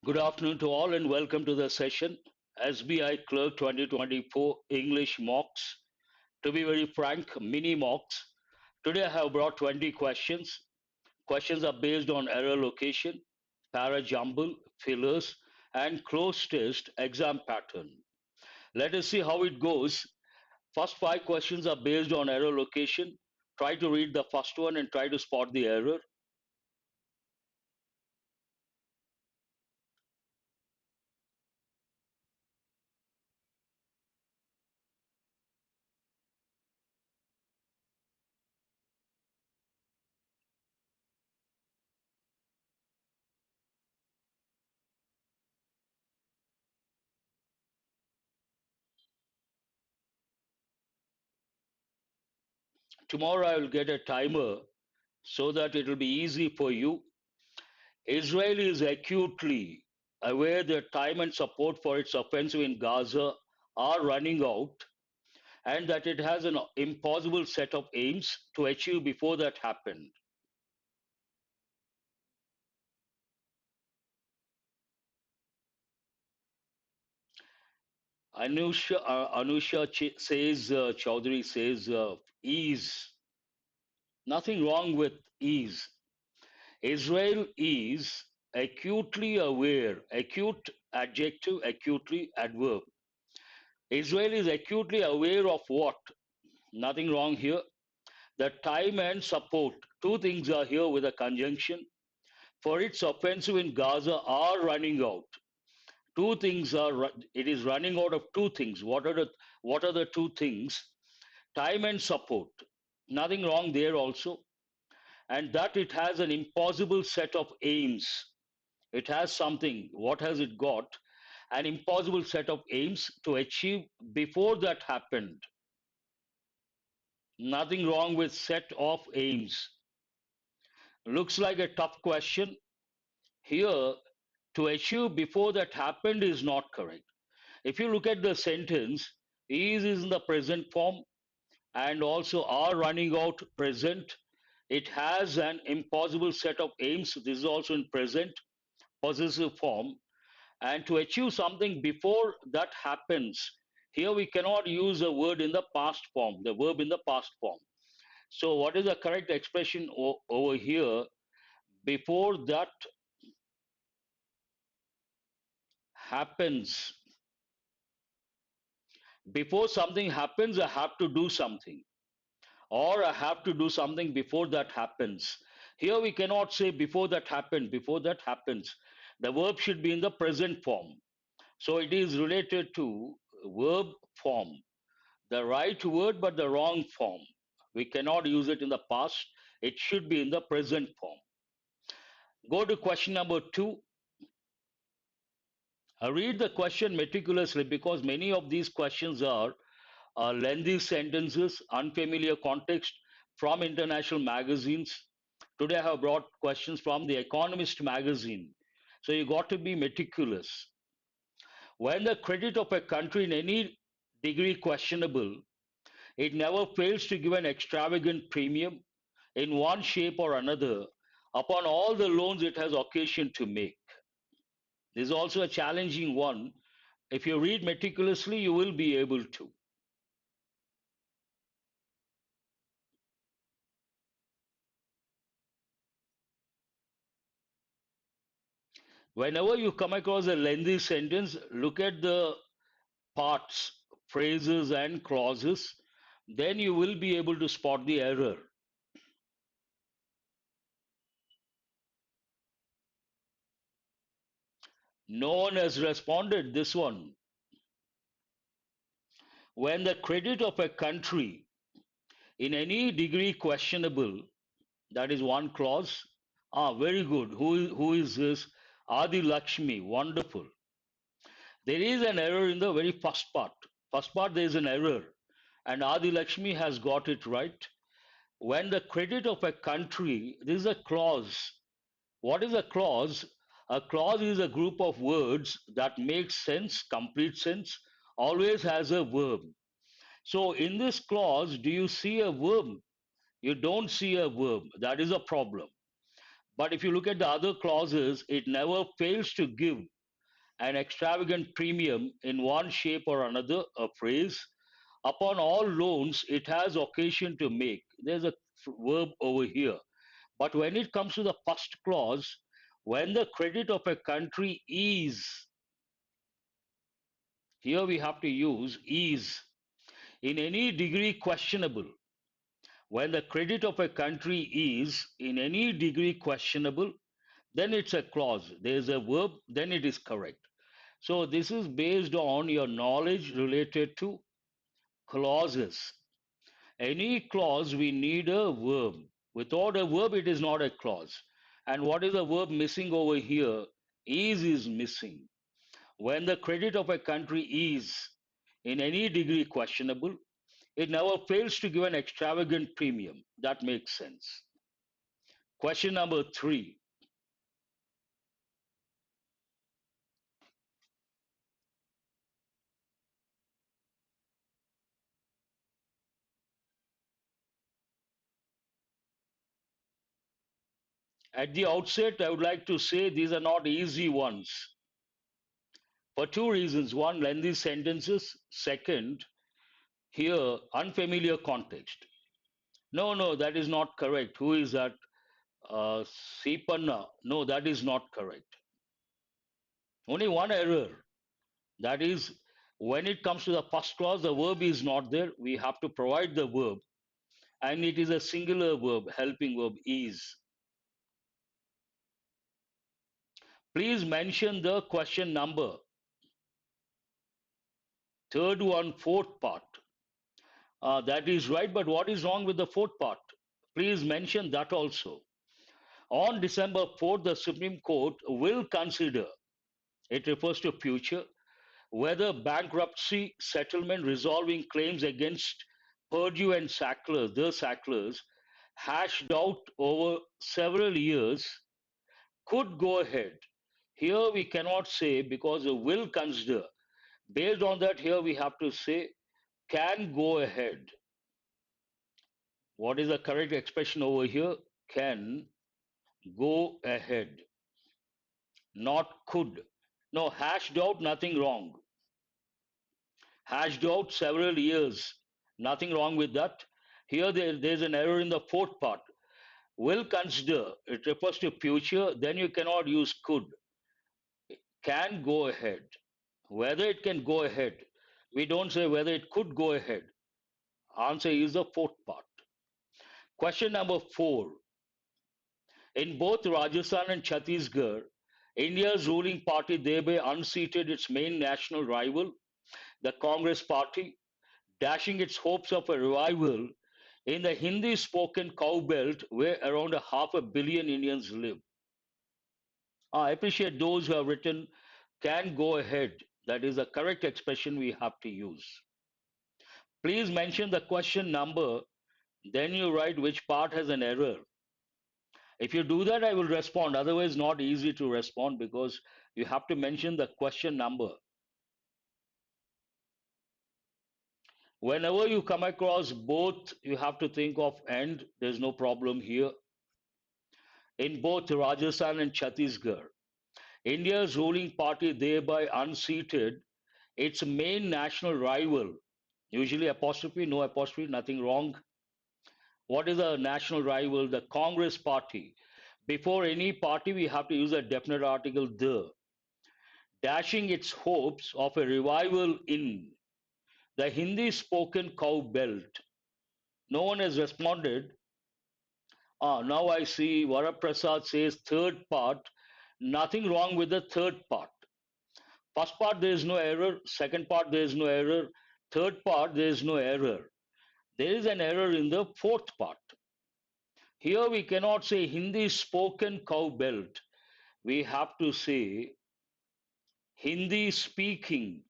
Good afternoon to all and welcome to the session SBI Clerk 2024 English Mocks. To be very frank, mini mocks. Today I have brought 20 questions. Questions are based on error location, para jumble, fillers, and close test exam pattern. Let us see how it goes. First five questions are based on error location. Try to read the first one and try to spot the error. Tomorrow I will get a timer so that it will be easy for you. Israel is acutely aware that time and support for its offensive in Gaza are running out and that it has an impossible set of aims to achieve before that happened. Chaudhary says, ease. Nothing wrong with ease. Israel is acutely aware, acute adjective, acutely adverb. Israel is acutely aware of what? Nothing wrong here. The time and support, two things are here with a conjunction. For its offensive in Gaza are running out. Two things are, it is running out of two things. What are the two things? Time and support. Nothing wrong there also. And that it has an impossible set of aims. It has something. What has it got? An impossible set of aims to achieve before that happened. Nothing wrong with set of aims. Looks like a tough question. Here, to achieve before that happened is not correct. If you look at the sentence, is in the present form and also are running out present. It has an impossible set of aims. This is also in present possessive form. And to achieve something before that happens, here we cannot use a word in the past form, the verb in the past form. So, what is the correct expression over here? Before that happens, before something happens, I have to do something, or I have to do something before that happens. Here we cannot say before that happened, before that happens. The verb should be in the present form. So it is related to verb form. The right word, but the wrong form. We cannot use it in the past. It should be in the present form. Go to question number two. I read the question meticulously because many of these questions are lengthy sentences, unfamiliar context from international magazines. Today I have brought questions from the Economist magazine. So you got to be meticulous. When the credit of a country in any degree questionable, it never fails to give an extravagant premium in one shape or another upon all the loans it has occasion to make. This is also a challenging one. If you read meticulously, you will be able to. Whenever you come across a lengthy sentence, look at the parts, phrases, and clauses. Then you will be able to spot the error. No one has responded this one. When the credit of a country in any degree questionable, that is one clause. Very good. Who is this? Adi Lakshmi. Wonderful. There is an error in the very first part. First part, there is an error. And Adi Lakshmi has got it right. When the credit of a country, this is a clause. What is a clause? A clause is a group of words that makes sense, complete sense, always has a verb. So in this clause, do you see a verb? You don't see a verb. That is a problem. But if you look at the other clauses, it never fails to give. an extravagant premium in one shape or another, a phrase. Upon all loans it has occasion to make. There's a verb over here. But when it comes to the first clause, when the credit of a country is, here we have to use is, in any degree questionable. When the credit of a country is in any degree questionable, then it's a clause. There's a verb, then it is correct. So this is based on your knowledge related to clauses. Any clause, we need a verb. Without a verb, it is not a clause. And what is the verb missing over here? Is missing. When the credit of a country is in any degree questionable, it never fails to give an extravagant premium. That makes sense. Question number 3. At the outset, I would like to say these are not easy ones for two reasons. One, lengthy sentences. Second, here, unfamiliar context. No, no, that is not correct. Who is that? Sipanna. No, that is not correct. Only one error. That is, when it comes to the first clause, the verb is not there. We have to provide the verb, and it is a singular verb, helping verb is. Please mention the question number. Third one, fourth part. That is right, but what is wrong with the fourth part? Please mention that also. On December 4th, the Supreme Court will consider, it refers to future, whether bankruptcy settlement resolving claims against Purdue and Sackler, the Sacklers, hashed out over several years, could go ahead. Here we cannot say because it will consider. Based on that, here we have to say can go ahead. What is the correct expression over here? Can go ahead, not could. No, hashed out, nothing wrong. Hashed out several years, nothing wrong with that. Here there's an error in the fourth part. Will consider, it refers to future, then you cannot use could. Can go ahead. Whether it can go ahead. We don't say whether it could go ahead. Answer is the fourth part. Question number 4. In both Rajasthan and Chhattisgarh, India's ruling party thereby unseated its main national rival, the Congress party, dashing its hopes of a revival in the Hindi spoken cow belt where around a half a billion Indians live. I appreciate those who have written can go ahead. That is the correct expression we have to use. Please mention the question number, then you write which part has an error. If you do that, I will respond. Otherwise, not easy to respond because you have to mention the question number. Whenever you come across both, you have to think of and. There's no problem here. In both Rajasthan and Chhattisgarh, India's ruling party thereby unseated its main national rival. Usually apostrophe, no apostrophe, nothing wrong. What is a national rival? The Congress party. Before any party, we have to use a definite article, the. Dashing its hopes of a revival in the Hindi spoken cow belt. No one has responded. Now I see Varaprasad says third part. Nothing wrong with the third part. First part, there is no error. Second part, there is no error. Third part, there is no error. There is an error in the fourth part. Here we cannot say Hindi spoken cow belt. We have to say Hindi speaking.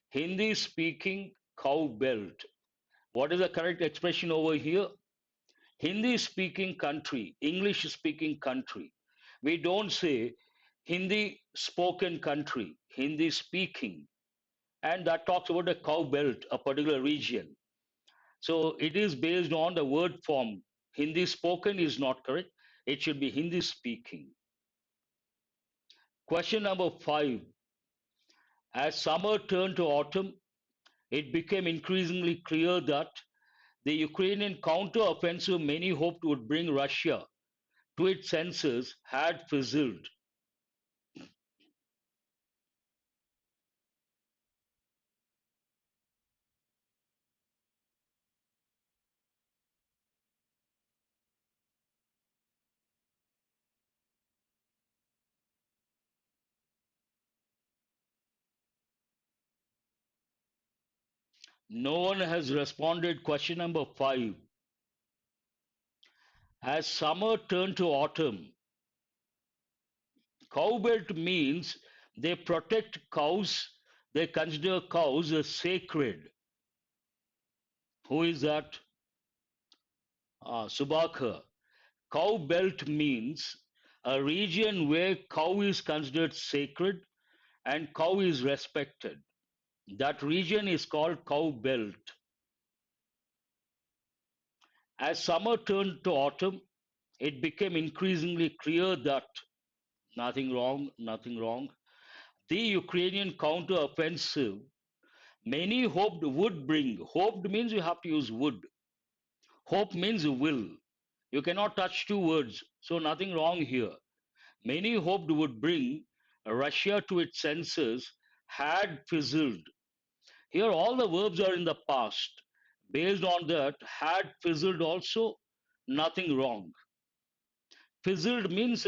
Hindi speaking cow belt. What is the correct expression over here? Hindi speaking country, English speaking country. We don't say Hindi spoken country, Hindi speaking. And that talks about a cow belt, a particular region. So it is based on the word form. Hindi spoken is not correct. It should be Hindi speaking. Question number 5. As summer turned to autumn, it became increasingly clear that the Ukrainian counter-offensive many hoped would bring Russia to its senses had fizzled. No one has responded. Question number 5. As summer turned to autumn, cowbelt means they protect cows, they consider cows as sacred. Who is that? Subakha. Cow belt means a region where cow is considered sacred and cow is respected. That region is called cow belt. As summer turned to autumn, it became increasingly clear that nothing wrong. The Ukrainian counter-offensive many hoped would bring. Hoped means you have to use would. Hope means will. You cannot touch two words, so nothing wrong here. Many hoped would bring Russia to its senses had fizzled. Here, all the verbs are in the past. Based on that, had fizzled also, nothing wrong. Fizzled means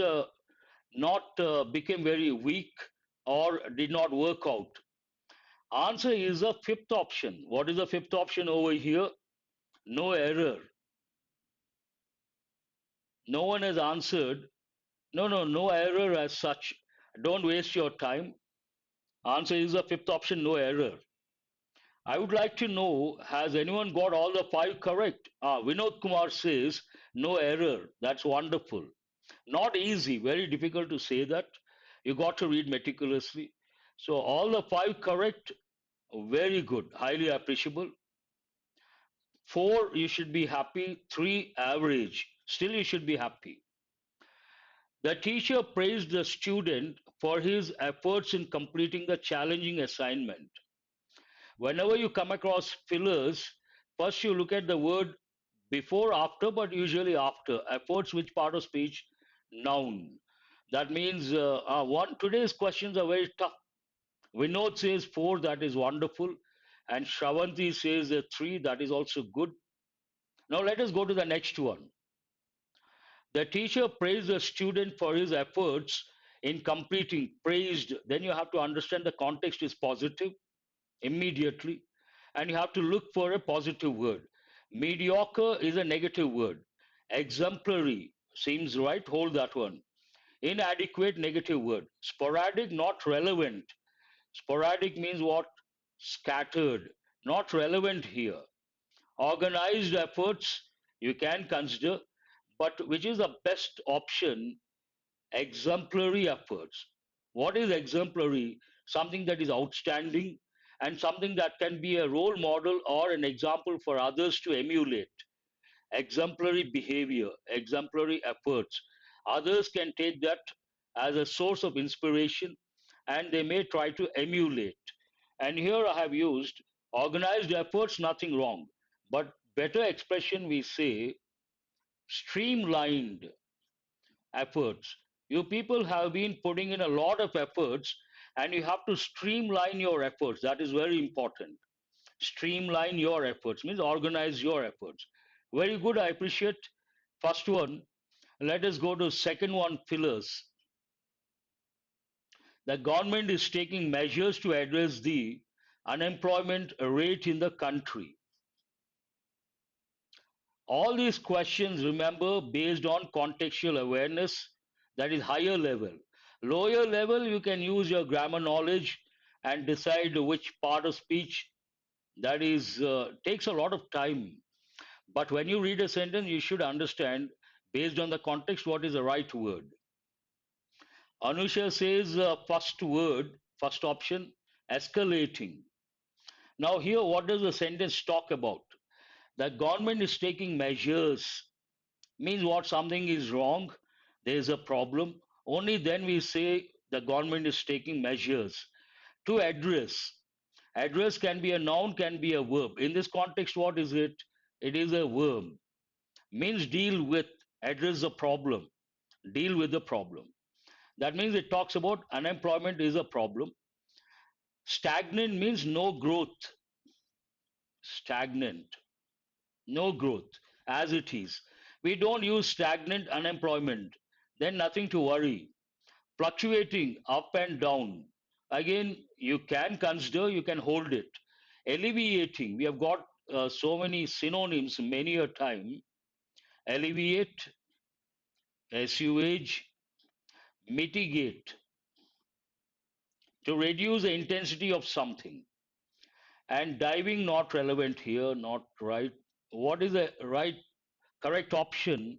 not became very weak or did not work out. Answer is the fifth option. What is the fifth option over here? No error. No one has answered. No error as such. Don't waste your time. Answer is the fifth option, no error. I would like to know, has anyone got all the 5 correct? Vinod Kumar says, no error. That's wonderful. Not easy, very difficult to say that. You got to read meticulously. So all the 5 correct, very good, highly appreciable. 4, you should be happy. 3, average. Still, you should be happy. The teacher praised the student for his efforts in completing the challenging assignment. Whenever you come across fillers, first you look at the word before, after, but usually after. Efforts, which part of speech? Noun. That means one. Today's questions are very tough. Vinod says 4, that is wonderful. And Shravanti says 3, that is also good. Now let us go to the next one. The teacher praised the student for his efforts in completing. Praised, then you have to understand the context is positive immediately, and you have to look for a positive word. Mediocre is a negative word. Exemplary seems right, hold that one. Inadequate, negative word. Sporadic, not relevant. Sporadic means what? Scattered, not relevant here. Organized efforts you can consider, but which is the best option? Exemplary efforts. What is exemplary? Something that is outstanding and something that can be a role model or an example for others to emulate. Exemplary behavior, exemplary efforts. Others can take that as a source of inspiration and they may try to emulate. And here I have used organized efforts, nothing wrong. But better expression, we say streamlined efforts. You people have been putting in a lot of efforts and you have to streamline your efforts. That is very important. Streamline your efforts means organize your efforts. Very good. I appreciate first one. Let us go to second one, fillers. The government is taking measures to address the unemployment rate in the country. All these questions, remember, based on contextual awareness, that is higher level. Lower level, you can use your grammar knowledge and decide which part of speech that is takes a lot of time. But when you read a sentence, you should understand based on the context what is the right word. Anusha says first word, first option, escalating. Now here, what does the sentence talk about? The government is taking measures means what? Something is wrong, there is a problem. Only then we say The government is taking measures to address. Address can be a noun, can be a verb. In this context, what is it? It is a verb. Means deal with, address the problem, deal with the problem. That means it talks about unemployment is a problem. Stagnant means no growth. Stagnant, no growth, as it is. We don't use stagnant unemployment. Then nothing to worry. Fluctuating up and down. Again, you can consider, you can hold it. Alleviating, we have got so many synonyms many a time. Alleviate, assuage, mitigate, to reduce the intensity of something. And diving, not relevant here, not right. What is the right, correct option?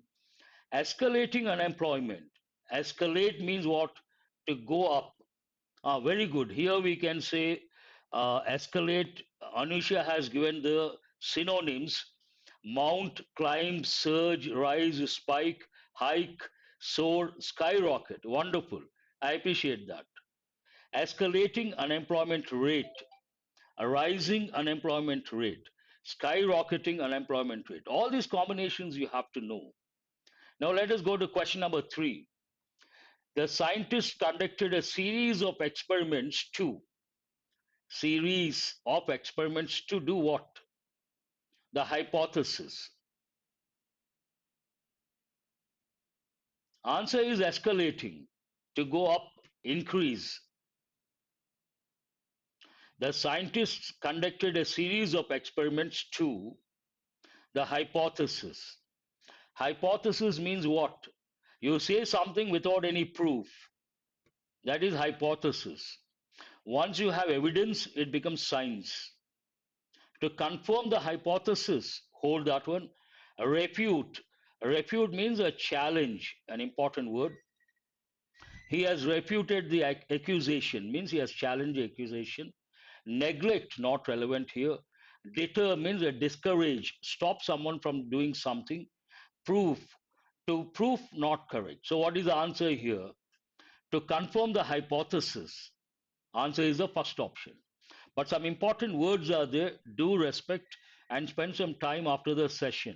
Escalating unemployment. Escalate means what? To go up. Ah, very good. Here we can say escalate. Anusha has given the synonyms: mount, climb, surge, rise, spike, hike, soar, skyrocket. Wonderful. I appreciate that. Escalating unemployment rate, a rising unemployment rate, skyrocketing unemployment rate. All these combinations you have to know. Now let us go to question number 3. The scientists conducted a series of experiments to do what? The hypothesis. Answer is escalating, to go up, increase. The scientists conducted a series of experiments to the hypothesis. Hypothesis means what? You say something without any proof. That is hypothesis. Once you have evidence, it becomes science. To confirm the hypothesis, hold that one. A refute. A refute means a challenge, an important word. He has refuted the accusation, means he has challenged the accusation. Neglect, not relevant here. Deter means a discourage, stop someone from doing something. Proof, to prove, not correct. So what is the answer here? To confirm the hypothesis, answer is the first option. But some important words are there. Do respect and spend some time after the session.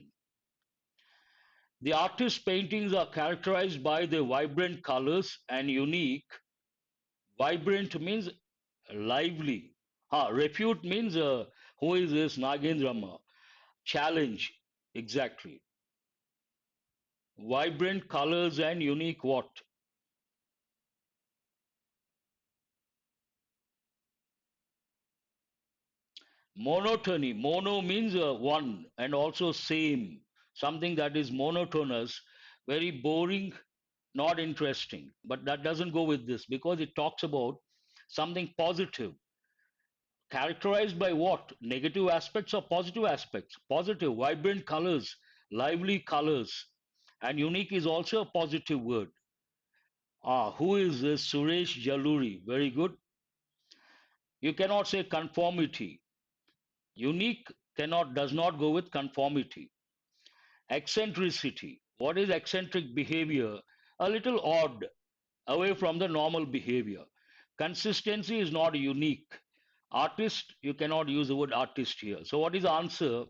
The artist's paintings are characterized by their vibrant colors and unique. Vibrant means lively. Refute means who is this Nagendrama? Challenge, exactly. Vibrant colors and unique what? Monotony. Mono means one and also same. Something that is monotonous, very boring, not interesting. But that doesn't go with this because it talks about something positive. Characterized by what? Negative aspects or positive aspects? Positive, vibrant colors, lively colors. And unique is also a positive word. Who is this? Suresh Jaluri. Very good. You cannot say conformity. Unique does not go with conformity. Eccentricity. What is eccentric behavior? A little odd, away from the normal behavior. Consistency is not unique. Artist, you cannot use the word artist here. So what is the answer?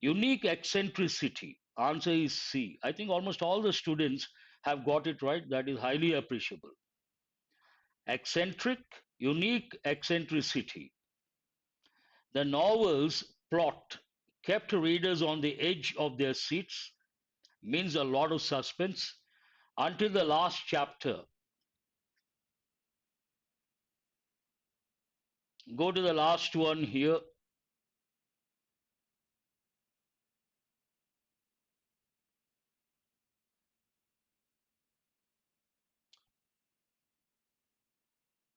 Unique eccentricity. Answer is C. I think almost all the students have got it right. That is highly appreciable. Eccentric, unique eccentricity. The novel's plot kept readers on the edge of their seats, means a lot of suspense, until the last chapter. Go to the last one here.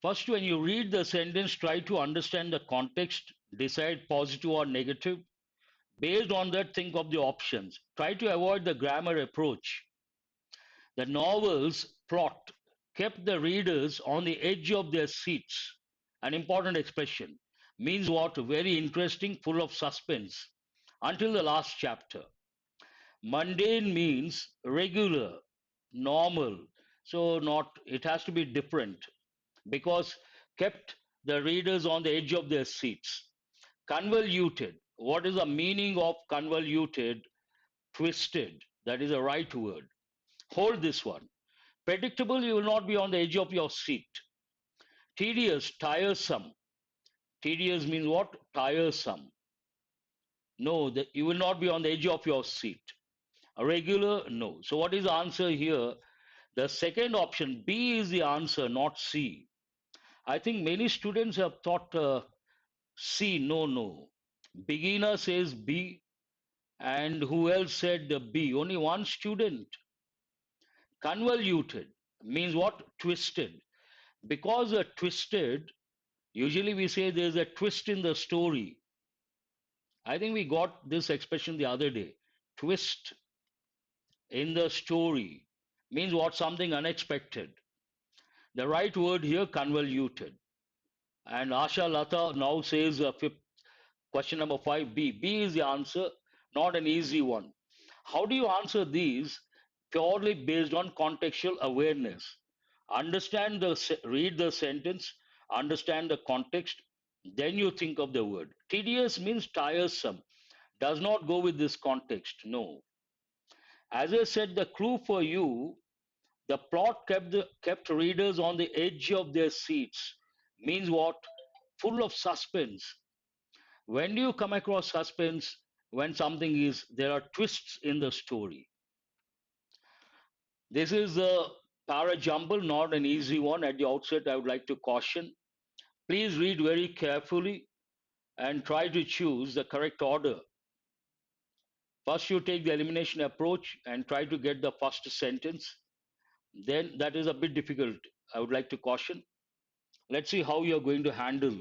First, when you read the sentence, try to understand the context, decide positive or negative. Based on that, think of the options. Try to avoid the grammar approach. The novel's plot kept the readers on the edge of their seats. An important expression. Means what? Very interesting, full of suspense. Until the last chapter. Mundane means regular, normal, So not, it has to be different because kept the readers on the edge of their seats. Convoluted. What is the meaning of convoluted? Twisted. That is the right word. Hold this one. Predictable, you will not be on the edge of your seat. Tedious, tiresome. Tedious means what? Tiresome. No, you will not be on the edge of your seat. A regular, no. So what is the answer here? The second option, B is the answer, not C. I think many students have thought C, no, no. Beginner says B, and who else said B? Only one student. Convoluted means what? Twisted. Because a twisted, usually we say there's a twist in the story. I think we got this expression the other day. Twist in the story means what? Something unexpected. The right word here, convoluted. And Asha Lata now says question number 5B. B is the answer, not an easy one. How do you answer these? Purely based on contextual awareness. Read the sentence, understand the context, then you think of the word. Tedious means tiresome, does not go with this context. No. As I said, the clue for you, the plot kept readers on the edge of their seats. Means what? Full of suspense. When do you come across suspense? When something is, there are twists in the story. This is a para jumble, not an easy one. At the outset, I would like to caution. Please read very carefully and try to choose the correct order. First, you take the elimination approach and try to get the first sentence. Then that is a bit difficult. I would like to caution. Let's see how you're going to handle.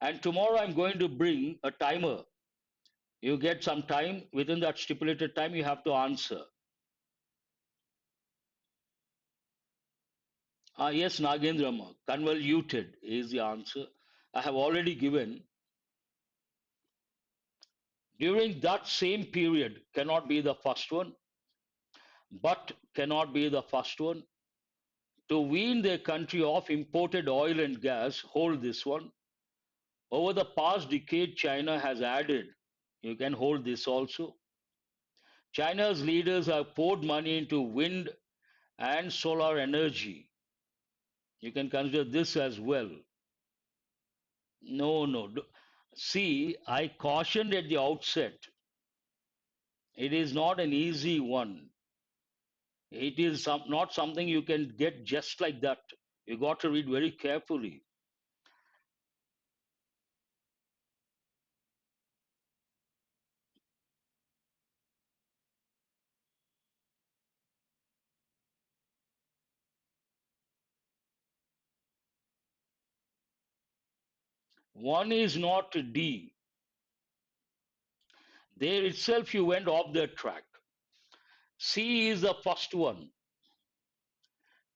And tomorrow I'm going to bring a timer. You get some time. Within that stipulated time, you have to answer. Yes, Nagendrama, convoluted is the answer. I have already given. During that same period, cannot be the first one, but cannot be the first one. To wean their country off imported oil and gas, hold this one. Over the past decade, China has added, you can hold this also. China's leaders have poured money into wind and solar energy. You can consider this as well. No, no. See, I cautioned at the outset, it is not an easy one. It is not something you can get just like that. You got to read very carefully. One is not D. There itself you went off the track. C is the first one.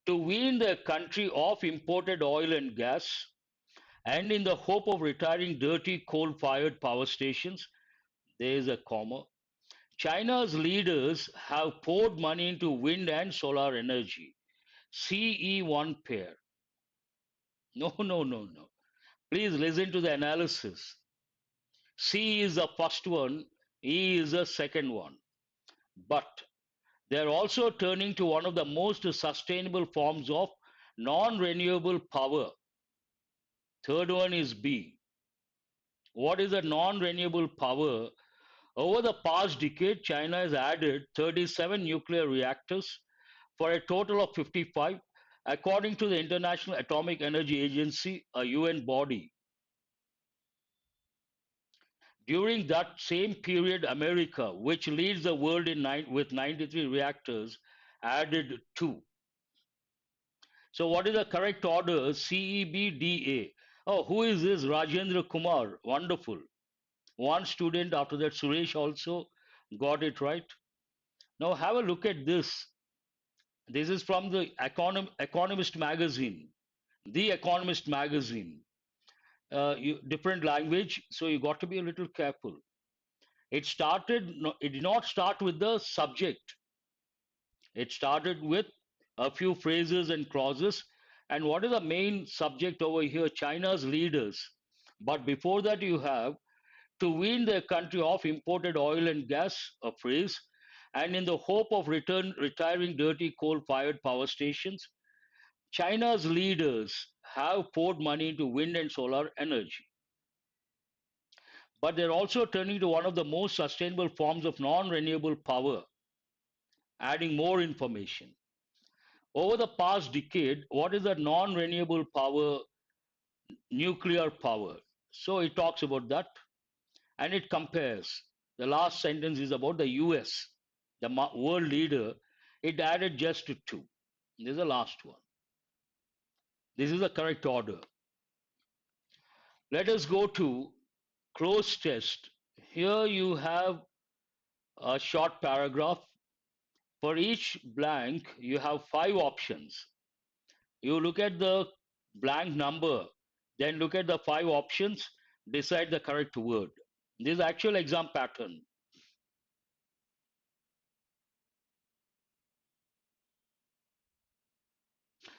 To wean the country off imported oil and gas, and in the hope of retiring dirty coal fired power stations, there is a comma. China's leaders have poured money into wind and solar energy. CE1 pair. No, no, no, no. Please listen to the analysis. C is the first one, E is the second one. But they're also turning to one of the most sustainable forms of non renewable power. Third one is B. What is a non renewable power? Over the past decade, China has added 37 nuclear reactors for a total of 55, according to the International Atomic Energy Agency, a UN body. During that same period, America, which leads the world with 93 reactors, added 2. So, what is the correct order? CEBDA. Oh, who is this? Rajendra Kumar. Wonderful. One student, after that, Suresh also got it right. Now, have a look at this. This is from the Economist magazine. The Economist magazine. Different language, so you got to be a little careful. It did not start with the subject. It started with a few phrases and clauses. And what is the main subject over here? China's leaders. But before that, you have to wean their country off imported oil and gas, a phrase, and in the hope of retiring dirty coal fired power stations. China's leaders have poured money into wind and solar energy, but they're also turning to one of the most sustainable forms of non renewable power, adding more information. Over the past decade, what is the non renewable power? Nuclear power. So it talks about that and it compares. The last sentence is about the US, the world leader. It added just to two. This is the last one. This is the correct order. Let us go to close test. Here you have a short paragraph. For each blank, you have five options. You look at the blank number, then look at the five options, decide the correct word. This is actual exam pattern.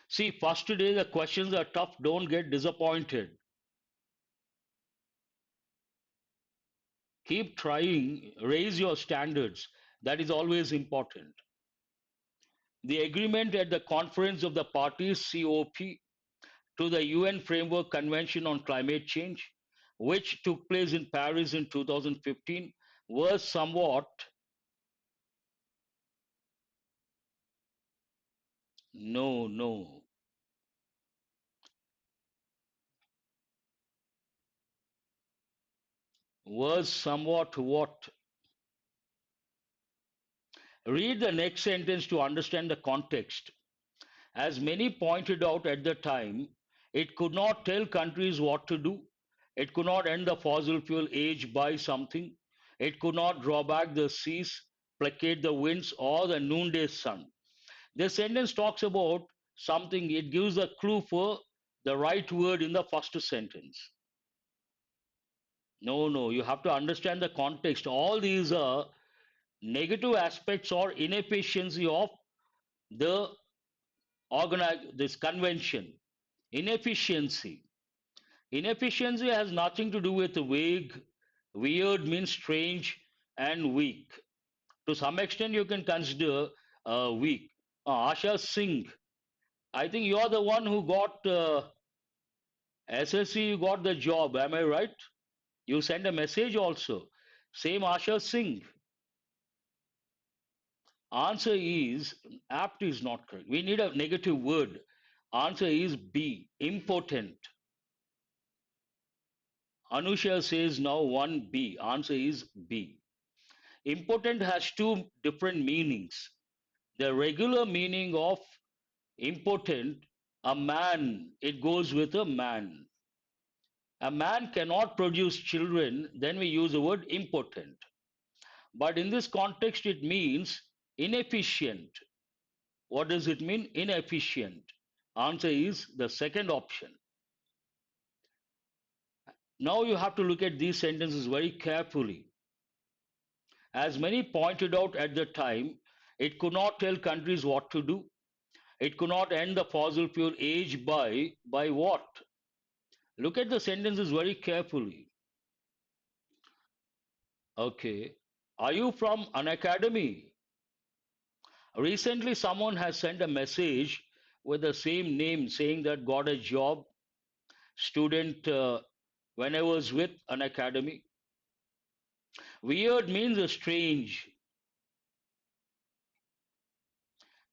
See, first day the questions are tough, don't get disappointed. Keep trying, raise your standards. That is always important. The agreement at the Conference of the Parties COP to the UN Framework Convention on Climate Change, which took place in Paris in 2015, was somewhat, no, was somewhat what? Read the next sentence to understand the context. As many pointed out at the time, it could not tell countries what to do. It could not end the fossil fuel age by something. It could not draw back the seas, placate the winds, or the noonday sun. This sentence talks about something, it gives a clue for the right word in the first sentence. No, you have to understand the context. All these are negative aspects or inefficiency of the this convention. Inefficiency. Inefficiency has nothing to do with vague. Weird means strange and weak. To some extent, you can consider weak. Asha Singh, I think you are the one who got SSC, you got the job. Am I right? You sent a message also. Same Asha Singh. Answer is apt is not correct. We need a negative word. Answer is B, impotent. Anusha says now 1B. Answer is B. Impotent has two different meanings. The regular meaning of impotent, a man, it goes with a man. A man cannot produce children, then we use the word impotent. But in this context, it means inefficient. What does it mean? Inefficient. Answer is the second option. Now you have to look at these sentences very carefully. As many pointed out at the time, it could not tell countries what to do. It could not end the fossil fuel age by what? Look at the sentences very carefully. Okay. Are you from an academy? Recently, someone has sent a message with the same name saying that got a job, student, when I was with an academy. Weird means a strange.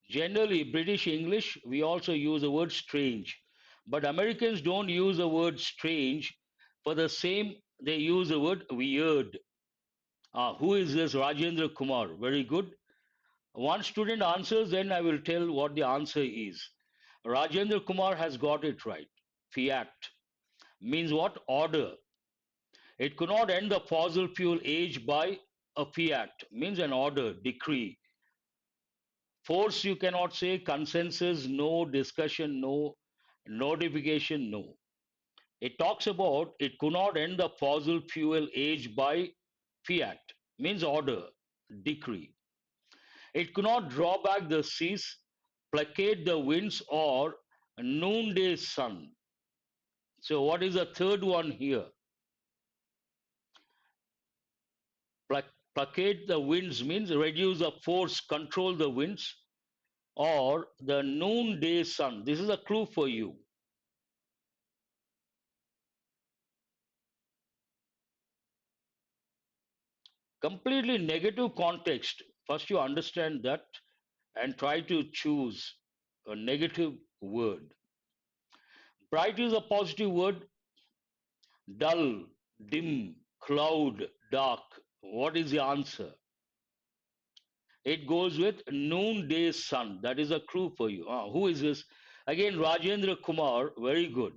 Generally, British English, we also use the word strange. But Americans don't use the word strange. For the same, they use the word weird. Who is this? Rajendra Kumar. Very good. One student answers, then I will tell what the answer is. Rajendra Kumar has got it right. Fiat means what? Order. It could not end the fossil fuel age by a fiat, means an order, decree. Force, you cannot say. Consensus, no. Discussion, no. Notification, no. It talks about it could not end the fossil fuel age by fiat, means order, decree. It could not draw back the seas. placate the winds, or noonday sun. So what is the third one here? Placate the winds means reduce the force, control the winds, or the noonday sun. This is a clue for you. Completely negative context. First, you understand that and try to choose a negative word. Bright is a positive word. Dull, dim, cloud, dark. What is the answer? It goes with noonday sun. That is a clue for you. Who is this? Again, Rajendra Kumar. Very good.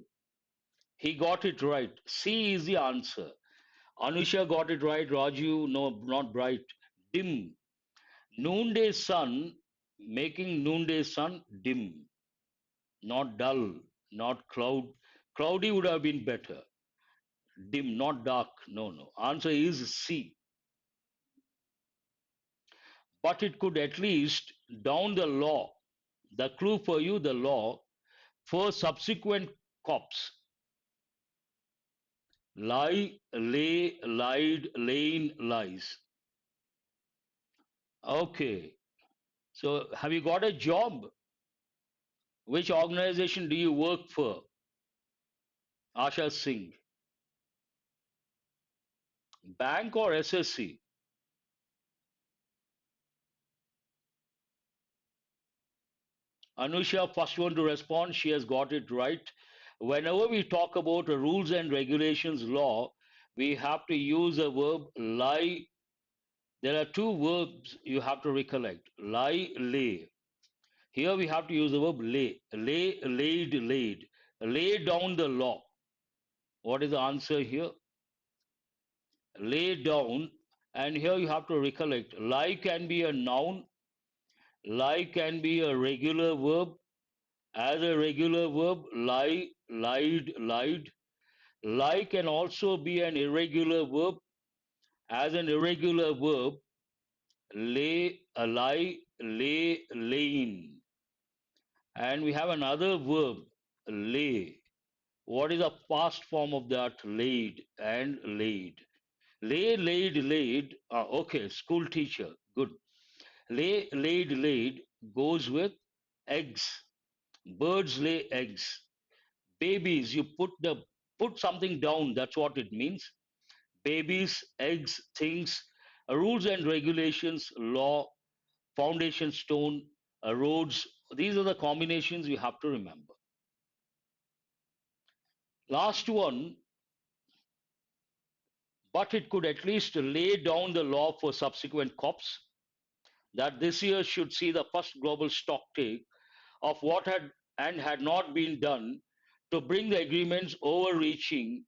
He got it right. C is the answer. Anusha got it right. Raju, no, not bright. Dim. Noonday sun, making noonday sun dim, not dull, not cloud. Cloudy would have been better. Dim, not dark. No, no. Answer is C. But it could at least down the law. The clue for you, the law for subsequent cops. Lie, lay, lied, lain, lies. Okay. So have you got a job? Which organization do you work for? Asha Singh. Bank or SSC? Anusha, first one to respond, she has got it right. Whenever we talk about a rules and regulations law, we have to use a verb lie. There are two verbs you have to recollect lie, lay. Here we have to use the verb lay. Lay, laid, laid. Lay down the law. What is the answer here? Lay down. And here you have to recollect lie can be a noun, lie can be a regular verb. As a regular verb, lie, lied, lied. Lie can also be an irregular verb. As an irregular verb, lay, a lie, lay, lain. And we have another verb, lay. What is the past form of that? Laid and laid. Lay, laid, laid. Okay, school teacher. Good. Lay, laid, laid goes with eggs. Birds lay eggs. Babies, you put something down. That's what it means. Babies, eggs, things, rules and regulations, law, foundation stone, roads. These are the combinations you have to remember. Last one, but it could at least lay down the law for subsequent COPs that this year should see the first global stock take of what had and had not been done to bring the agreement's overarching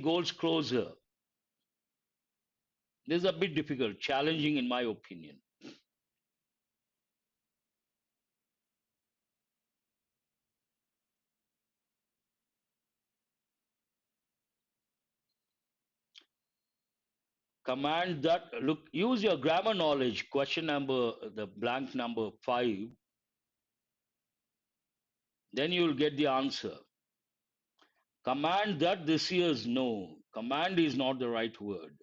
goals closer. This is a bit difficult, challenging in my opinion. Command that, look, use your grammar knowledge. Question number, the blank number 5. Then you will get the answer. Command that this year's no. Command is not the right word.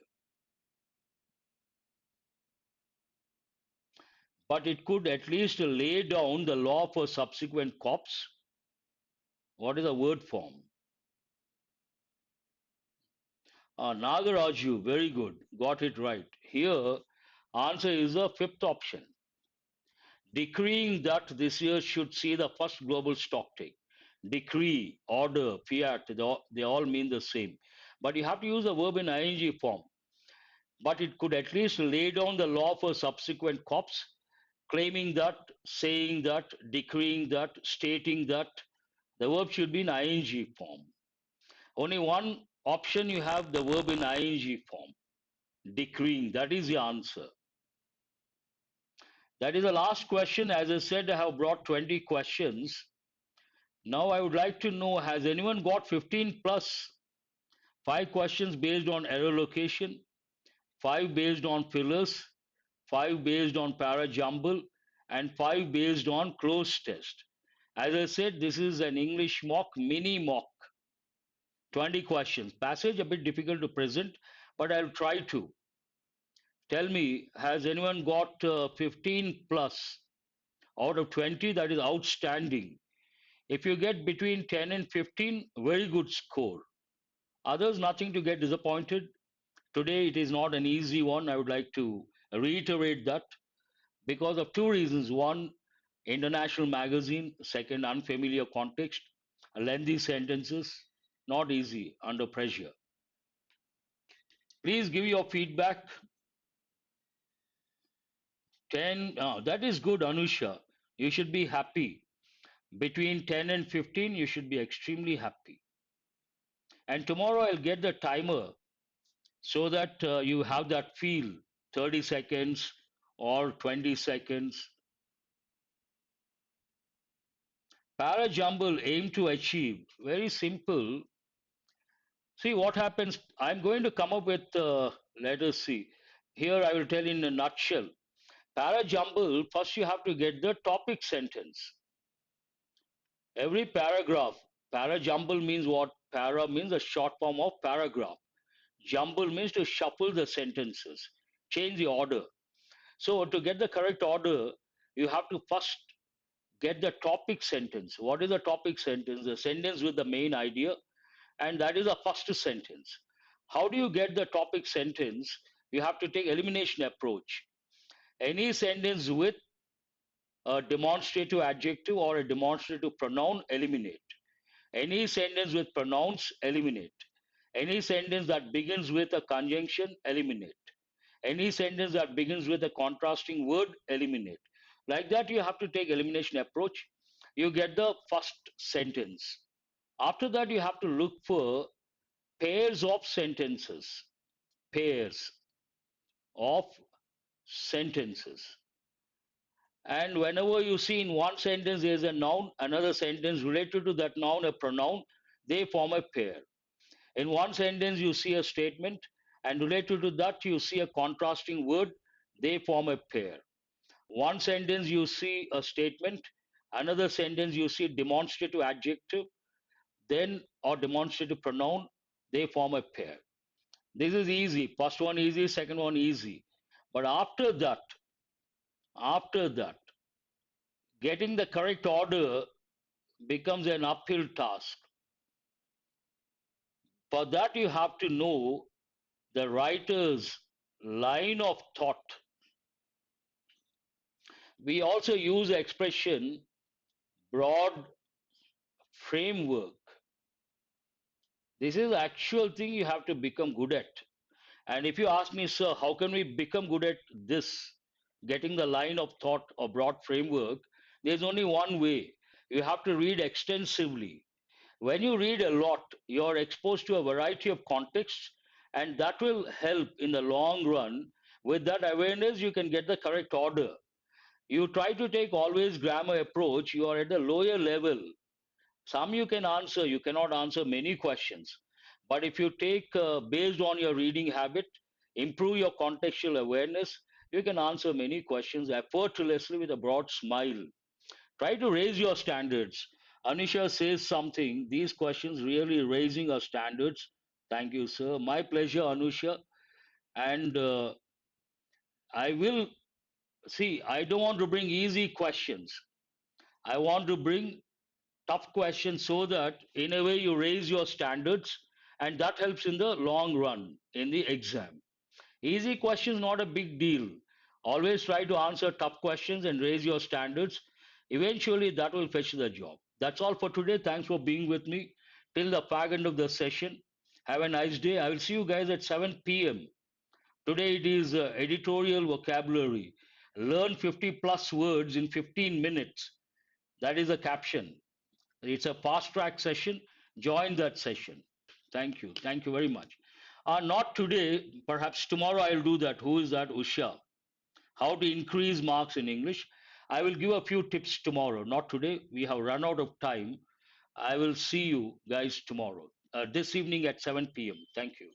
But it could at least lay down the law for subsequent COPs. What is the word form? Nagaraju, very good. Got it right. Here, answer is the fifth option. Decreeing that this year should see the first global stock take. Decree, order, fiat, they all mean the same. But you have to use the verb in ing form. But it could at least lay down the law for subsequent COPs, claiming that, saying that, decreeing that, stating that. The verb should be in ing form. Only one option you have the verb in ing form. Decreeing, that is the answer. That is the last question. As I said, I have brought 20 questions. Now I would like to know, has anyone got 15 plus? 5 questions based on error location, 5 based on fillers, 5 based on para jumble, and 5 based on closed test. As I said, this is an English mock, mini mock, 20 questions. Passage a bit difficult to present, but I'll try to. Tell me, has anyone got 15 plus out of 20? That is outstanding. If you get between 10 and 15, very good score. Others, nothing to get disappointed. Today, it is not an easy one. I would like to reiterate that because of two reasons. One, international magazine. Second, unfamiliar context. Lengthy sentences. Not easy under pressure. Please give your feedback. 10. That is good, Anusha. You should be happy. Between 10 and 15, you should be extremely happy. And tomorrow, I'll get the timer so that you have that feel, 30 seconds or 20 seconds. Parajumble aim to achieve. Very simple. See what happens. I'm going to come up with, let us see. Here I will tell in a nutshell. Parajumble, first you have to get the topic sentence. Every paragraph, parajumble means what? Para means a short form of paragraph. Jumble means to shuffle the sentences, change the order. So to get the correct order, you have to first get the topic sentence. What is the topic sentence? The sentence with the main idea, and that is the first sentence. How do you get the topic sentence? You have to take elimination approach. Any sentence with a demonstrative adjective or a demonstrative pronoun, eliminate. Any sentence with pronouns, eliminate. Any sentence that begins with a conjunction, eliminate. Any sentence that begins with a contrasting word, eliminate. Like that, you have to take elimination approach. You get the first sentence. After that, you have to look for pairs of sentences. Pairs of sentences. And whenever you see in one sentence there is a noun, another sentence related to that noun, a pronoun, they form a pair. In one sentence, you see a statement, and related to that, you see a contrasting word, they form a pair. One sentence, you see a statement, another sentence, you see demonstrative adjective, then or demonstrative pronoun, they form a pair. This is easy. First one easy, second one easy. But after that, getting the correct order becomes an uphill task. For that, you have to know the writer's line of thought. We also use the expression broad framework. This is the actual thing you have to become good at. And if you ask me, sir, how can we become good at this, getting the line of thought or broad framework? There's only one way. You have to read extensively. When you read a lot, you're exposed to a variety of contexts, and that will help in the long run. With that awareness, you can get the correct order. You try to take always grammar approach, you are at the lower level. Some you can answer, you cannot answer many questions. But if you take based on your reading habit, improve your contextual awareness, you can answer many questions effortlessly with a broad smile. Try to raise your standards. Anisha says something, these questions really raising our standards. Thank you, sir. My pleasure, Anusha. And I will see, I don't want to bring easy questions. I want to bring tough questions so that in a way you raise your standards and that helps in the long run in the exam. Easy questions not a big deal. Always try to answer tough questions and raise your standards. Eventually that will fetch the job. That's all for today. Thanks for being with me till the fag end of the session. Have a nice day. I will see you guys at 7 p.m. Today it is editorial vocabulary. Learn 50 plus words in 15 minutes. That is a caption. It's a fast track session. Join that session. Thank you. Thank you very much. Not today. Perhaps tomorrow I'll do that. Who is that? Usha. How to increase marks in English. I will give a few tips tomorrow. Not today. We have run out of time. I will see you guys tomorrow. This evening at 7 p.m. Thank you.